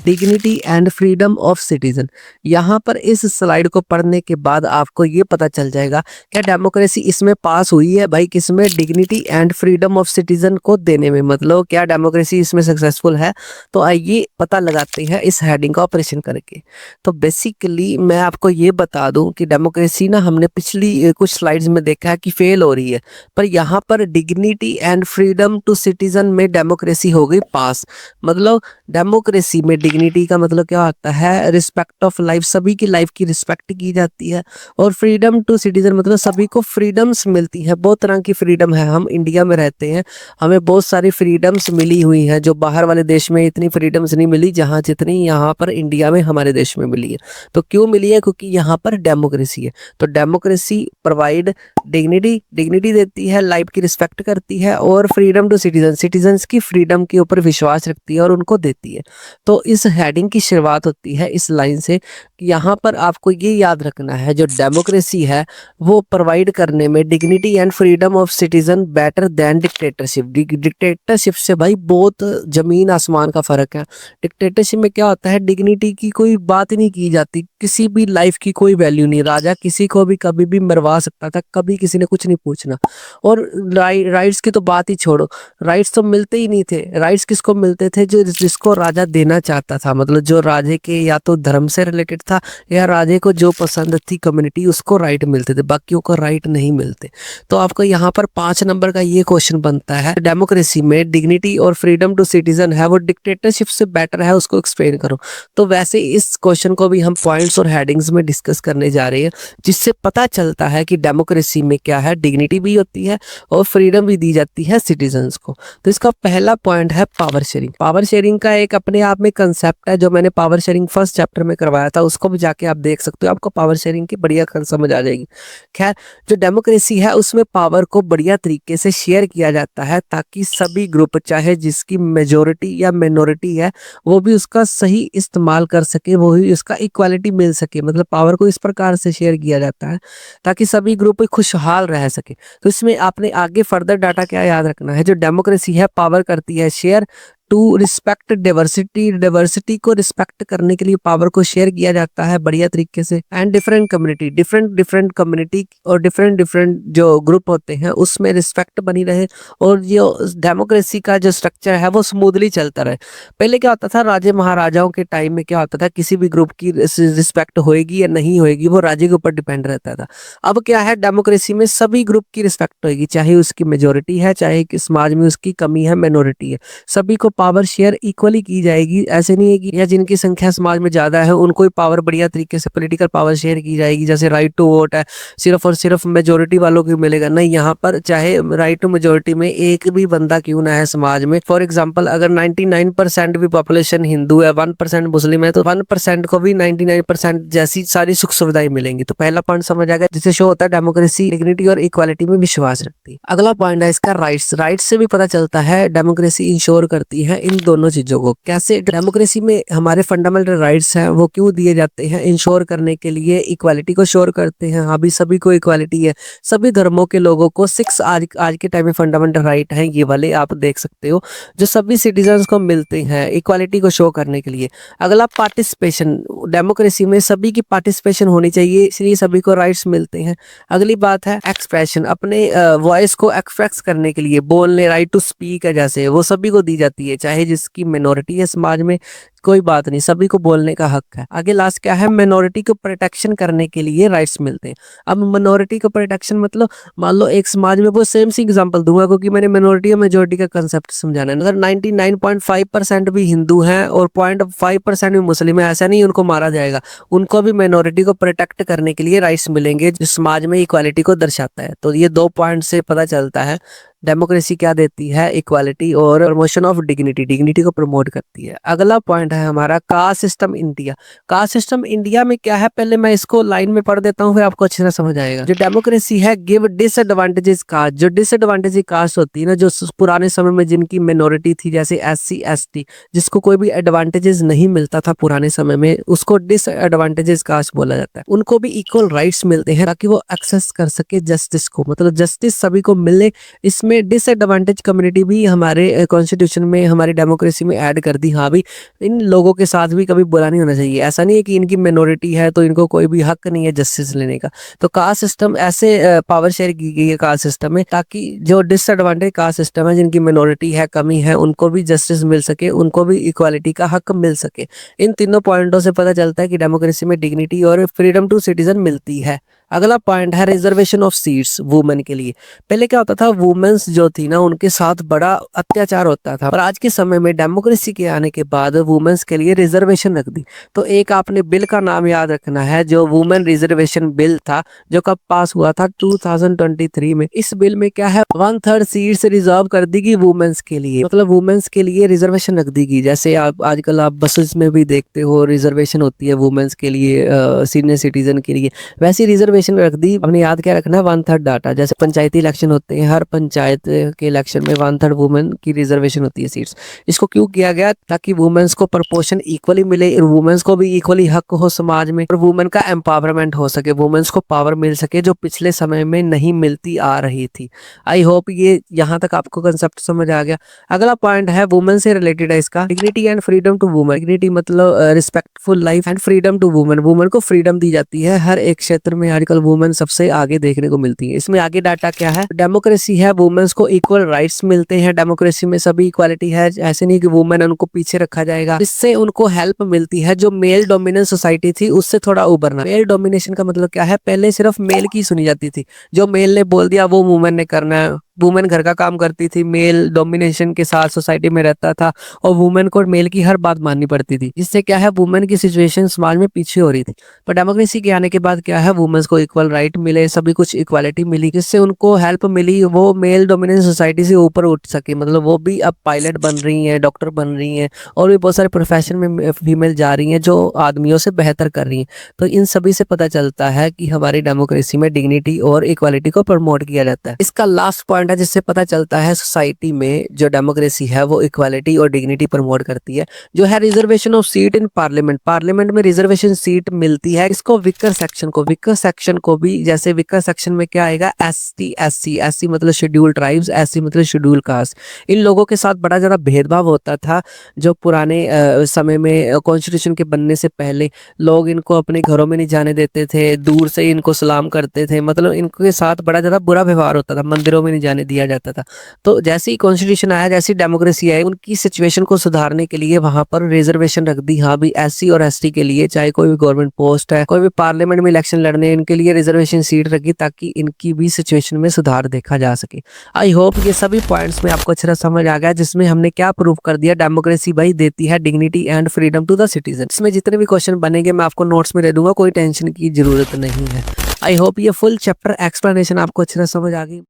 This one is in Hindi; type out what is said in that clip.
Dignity and freedom of citizen. यहाँ पर इस स्लाइड को पढ़ने के बाद आपको ये पता चल जाएगा क्या डेमोक्रेसी इसमें पास हुई है भाई, किसमें, dignity and freedom of citizen को देने में, मतलब क्या डेमोक्रेसी इसमें सक्सेसफुल है। तो आइए पता लगाते हैं इस हेडिंग का ऑपरेशन करके। तो बेसिकली मैं आपको ये बता दूं कि डेमोक्रेसी ना हमने पिछली कुछ स्लाइड्स में देखा है कि फेल हो रही है, पर यहाँ पर dignity and freedom to citizen में डेमोक्रेसी हो गई पास। मतलब डेमोक्रेसी में डिग्निटी का मतलब क्या होता है, रिस्पेक्ट ऑफ लाइफ, सभी की लाइफ की रिस्पेक्ट की जाती है। और फ्रीडम टू सिटीजन मतलब सभी को फ्रीडम्स मिलती हैं, बहुत तरह की फ्रीडम है। हम इंडिया में रहते हैं, हमें बहुत सारी फ्रीडम्स मिली हुई हैं, जो बाहर वाले देश में इतनी फ्रीडम्स नहीं मिली जहाँ जितनी यहाँ पर इंडिया में हमारे देश में मिली है। तो क्यों मिली है, क्योंकि यहाँ पर डेमोक्रेसी है। तो डेमोक्रेसी प्रोवाइड डिग्निटी देती है, लाइफ की रिस्पेक्ट करती है, और फ्रीडम टू सिटीजन, सिटीजन्स की फ्रीडम के ऊपर विश्वास रखती है और उनको देती है। तो इस हेडिंग की शुरुआत होती है इस लाइन से कि यहाँ पर आपको ये याद रखना है, जो डेमोक्रेसी है वो प्रोवाइड करने में dignity and freedom of citizen better than dictatorship. Dictatorship से भाई बहुत जमीन आसमान का फर्क है। डिक्टेटरशिप में क्या होता है, डिग्निटी की कोई बात ही नहीं की जाती, किसी भी लाइफ की कोई वैल्यू नहीं, राजा किसी को भी कभी भी मरवा सकता था, कभी किसी ने कुछ नहीं पूछना। और राइट्स की तो बात ही छोड़ो, राइट्स तो मिलते ही नहीं थे। राइट्स किसको मिलते थे, जो जिसको राजा देना चाहता था, मतलब जो राजे के या तो धर्म से रिलेटेड था या राजे को जो पसंद थी कम्युनिटी, उसको राइट मिलते थे, बाकियों को राइट नहीं मिलते। तो आपको यहाँ पर 5 नंबर का ये क्वेश्चन बनता है, डेमोक्रेसी में डिग्निटी और फ्रीडम टू सिटीजन है वो डिक्टेटरशिप से बेटर है, उसको एक्सप्लेन करो। तो वैसे इस क्वेश्चन को भी हम पॉइंट्स और हेडिंग्स में डिस्कस करने जा रहे हैं, जिससे पता चलता है कि डेमोक्रेसी में क्या है, डिग्निटी भी होती है और फ्रीडम भी दी जाती है सिटीजन्स को। तो इसका पहला पॉइंट है पावर शेयरिंग। पावर शेयरिंग का एक अपने आप में कंसेप्ट है, जो मैंने पावर शेयरिंग फर्स्ट चैप्टर में करवाया था, उसको भी जाके आप देख सकते हो, आपको पावर शेयरिंग की बढ़िया समझ आ जाएगी। खैर, जो डेमोक्रेसी है उसमें पावर को बढ़िया तरीके से शेयर किया जाता है, ताकि सभी ग्रुप, चाहे जिसकी मेजोरिटी या मिनोरिटी है, वो भी उसका सही इस्तेमाल कर सके, वो ही उसका इक्वालिटी मिल सके। मतलब पावर को इस प्रकार से शेयर किया जाता है ताकि सभी ग्रुप खुशहाल रह सके। तो इसमें आपने आगे फर्दर डाटा क्या याद रखना है, जो डेमोक्रेसी है पावर करती है share to respect diversity, diversity को रिस्पेक्ट करने के लिए पावर को शेयर किया जाता है बढ़िया तरीके से। And different community, different community और डिफरेंट जो ग्रुप होते हैं उसमें रिस्पेक्ट बनी रहे, और जो डेमोक्रेसी का जो स्ट्रक्चर है वो स्मूथली चलता रहे। पहले क्या होता था, राजे महाराजाओं के टाइम में क्या होता था, किसी भी ग्रुप की रिस्पेक्ट होएगी या नहीं होएगी वो राजे के ऊपर डिपेंड रहता था। अब क्या है, डेमोक्रेसी में सभी ग्रुप की रिस्पेक्ट होगी, चाहे उसकी मेजोरिटी है, चाहे समाज में उसकी कमी है, माइनॉरिटी है, सभी को पावर शेयर इक्वली की जाएगी। ऐसे नहीं है कि या जिनकी संख्या समाज में ज्यादा है उनको ही पावर बढ़िया तरीके से पॉलिटिकल पावर शेयर की जाएगी, जैसे राइट टू वोट है सिर्फ और सिर्फ मेजोरिटी वालों को मिलेगा। नहीं, यहाँ पर चाहे राइट टू मेजोरिटी में एक भी बंदा क्यों ना है समाज में, फॉर एग्जाम्पल अगर 99% भी पॉपुलेशन हिंदू है, 1% मुस्लिम है, तो 1% को भी 99% जैसी सारी सुख सुविधाएं मिलेंगी। तो पहला पॉइंट समझ आ गया, जिससे शो होता है डेमोक्रेसी डिग्निटी और इक्वालिटी में विश्वास रखती है। अगला पॉइंट है इसका राइट्स। राइट्स से भी पता चलता है डेमोक्रेसी इंश्योर करती है इन दोनों चीजों को। कैसे, डेमोक्रेसी में हमारे फंडामेंटल राइट्स हैं वो क्यों दिए जाते हैं, इंश्योर करने के लिए, इक्वालिटी को श्योर करते हैं। हाँ भी सभी को इक्वालिटी है, सभी धर्मों के लोगों को 6 आज के टाइम में फंडामेंटल राइट हैं, ये वाले आप देख सकते हो, जो सभी सिटीजन्स को मिलते हैं इक्वालिटी को शो करने के लिए। अगला पार्टिसिपेशन, डेमोक्रेसी में सभी की पार्टिसिपेशन होनी चाहिए, इसलिए सभी को राइट्स मिलते हैं। अगली बात है एक्सप्रेशन, अपने वॉइस को एक्सप्रेस करने के लिए, बोलने, राइट टू स्पीक है जैसे, वो सभी को दी जाती है, चाहे जिसकी मिनोरिटी है समाज में, कोई बात नहीं, सभी को बोलने का हक है। आगे लास्ट क्या है, मिनोरिटी को प्रोटेक्शन करने के लिए राइट्स मिलते हैं। अब मिनोरिटी को प्रोटेक्शन मतलब, मान लो एक समाज में, वो सेम सी एग्जांपल दूंगा क्योंकि मैंने मिनोरिटी और मेजोरिटी का कंसेप्ट समझाना है। अगर 99.5% भी हिंदू हैं और 0.5% भी मुस्लिम है, ऐसा नहीं उनको मारा जाएगा, उनको भी मिनोरिटी को प्रोटेक्ट करने के लिए राइट्स मिलेंगे, जो समाज में इक्वालिटी को दर्शाता है। तो ये 2 पॉइंट से पता चलता है डेमोक्रेसी क्या देती है, इक्वालिटी और प्रमोशन ऑफ डिग्निटी, डिग्निटी को प्रमोट करती है। अगला पॉइंट है हमारा caste system India. Caste system India में क्या है, पहले मैं इसको लाइन में पढ़ देता हूँ, फिर आपको अच्छे से समझ आएगा। जो डेमोक्रेसी है गिव डिसएडवांटेजेस कास्ट, जो डिसएडवांटेज कास्ट होती है ना, जो पुराने समय में जिनकी मिनोरिटी थी, जैसे SC ST, जिसको कोई भी एडवांटेजेस नहीं मिलता था पुराने समय में, उसको डिसएडवांटेजेस कास्ट बोला जाता है। उनको भी इक्वल राइट्स मिलते हैं ताकि वो एक्सेस कर सके जस्टिस को, मतलब जस्टिस सभी को मिले। इसमें में डिसएडवांटेज कम्युनिटी भी हमारे कॉन्स्टिट्यूशन में, हमारी डेमोक्रेसी में ऐड कर दी। हाँ भाई, इन लोगों के साथ भी कभी बुरा नहीं होना चाहिए। ऐसा नहीं है कि इनकी मिनोरिटी है तो इनको कोई भी हक नहीं है जस्टिस लेने का। तो कास्ट सिस्टम ऐसे पावर शेयर की गई है कास्ट सिस्टम में, ताकि जो डिसएडवांटेज कास्ट सिस्टम है, जिनकी मिनोरिटी है, कमी है, उनको भी जस्टिस मिल सके, उनको भी इक्वालिटी का हक मिल सके। इन तीनों पॉइंटों से पता चलता है कि डेमोक्रेसी में डिग्निटी और फ्रीडम टू सिटीजन मिलती है। अगला पॉइंट है रिजर्वेशन ऑफ सीट्स वुमेन के लिए। पहले क्या होता था, वुमेन्स जो थी ना, उनके साथ बड़ा अत्याचार होता था, पर आज के समय में डेमोक्रेसी के आने के बाद वुमेन्स के लिए रिजर्वेशन रख दी। तो एक आपने बिल का नाम याद रखना है, जो वुमेन रिजर्वेशन बिल था, जो कब पास हुआ था 2023 में। इस बिल में क्या है, 1/3 सीट्स रिजर्व कर दी गई वुमेन्स के लिए, मतलब वुमेन्स के लिए रिजर्वेशन रख दी गई। जैसे आप आजकल आप बसेस में भी देखते हो रिजर्वेशन होती है वुमेन्स के लिए, सीनियर सिटीजन के लिए, वैसी रिजर्वेशन रख दी। हमने याद क्या रखना है, 1/3 डाटा। जैसे पंचायती इलेक्शन होते हैं, हर पंचायत के इलेक्शन में 1/3 वुमेन की रिजर्वेशन होती है सीट्स। इसको क्यों किया गया, ताकि वुमेन्स को प्रपोर्शन इक्वली मिले, वुमेन्स को भी इक्वली हक हो समाज में, और वुमेन का एम्पावरमेंट हो सके, वुमेन्स को पावर मिल सके जो पिछले समय में नहीं मिलती आ रही थी। आई होप ये यहाँ तक आपको कंसेप्ट समझ आ गया। अगला पॉइंट है वुमेन से रिलेटेड है इसका, dignity and freedom to women. Dignity मतलब respectful life, and freedom to women, women को फ्रीडम दी जाती है हर एक क्षेत्र में। आजकल वुमेन सबसे आगे देखने को मिलती है। इसमें आगे डाटा क्या है, डेमोक्रेसी है, वुमेन्स को इक्वल राइट्स मिलते हैं, डेमोक्रेसी में सभी इक्वालिटी है। ऐसे नहीं कि वुमेन उनको पीछे रखा जाएगा, इससे उनको हेल्प मिलती है। जो मेल डोमिनेंस सोसाइटी थी उससे थोड़ा उभरना। मेल डोमिनेशन का मतलब क्या है, पहले सिर्फ मेल की सुनी जाती थी, जो मेल ने बोल दिया वो वुमेन ने करना है। वुमेन घर का काम करती थी, मेल डोमिनेशन के साथ सोसाइटी में रहता था, और वुमेन को मेल की हर बात माननी पड़ती थी, जिससे क्या है, वुमेन की सिचुएशन समाज में पीछे हो रही थी। पर डेमोक्रेसी के आने के बाद क्या है, वुमेन्स को इक्वल राइट मिले, सभी कुछ इक्वालिटी मिली, जिससे उनको हेल्प मिली, वो मेल डोमिनेंस सोसाइटी से ऊपर उठ सके। मतलब वो भी अब पायलट बन रही हैं, डॉक्टर बन रही हैं, और भी बहुत सारे प्रोफेशन में फीमेल जा रही हैं जो आदमियों से बेहतर कर रही हैं। तो इन सभी से पता चलता है कि हमारी डेमोक्रेसी में डिग्निटी और इक्वालिटी को प्रमोट किया जाता है। इसका लास्ट पॉइंट है जिससे पता चलता है सोसाइटी में जो डेमोक्रेसी है वो इक्वालिटी और डिग्निटी प्रमोट करती है, जो है reservation of seat in parliament. Parliament में रिजर्वेशन सीट मिलती है इसको विकर सेक्शन को। विकर सेक्शन को भी, जैसे विकर सेक्शन में क्या आएगा, एसटी एससी, एससी मतलब शेड्यूल ट्राइब्स, एससी मतलब शेड्यूल कास्ट। इन लोगों के साथ बड़ा ज्यादा भेदभाव होता था। जो पुराने समय में कॉन्स्टिट्यूशन के बनने से पहले लोग इनको अपने घरों में नहीं जाने देते थे, दूर से इनको सलाम करते थे, मतलब इनके साथ बड़ा ज्यादा बुरा व्यवहार होता था, मंदिरों में नहीं जाने दिया जाता था। तो जैसे ही कॉन्स्टिट्यूशन आया, जैसी डेमोक्रेसी आई, उनकी सिचुएशन को सुधारने के लिए वहां पर रिजर्वेशन रख दी। हाँ भी, एससी और एसटी के लिए, चाहे कोई भी गवर्नमेंट पोस्ट है, कोई भी पार्लियामेंट में इलेक्शन लड़ने, इनके लिए रिजर्वेशन सीट रखी, ताकि इनकी भी सिचुएशन में सुधार देखा जा सके। आई होप ये सभी पॉइंट्स में आपको अच्छी तरह समझ आ गया, जिसमें हमने क्या प्रूव कर दिया, डेमोक्रेसी भाई देती है dignity and freedom to the citizen. इसमें जितने भी क्वेश्चन बनेंगे मैं आपको नोट्स में दे दूंगा, कोई टेंशन की जरूरत नहीं है। आई होप ये फुल चैप्टर एक्सप्लेनेशन आपको अच्छी तरह समझ आ गई।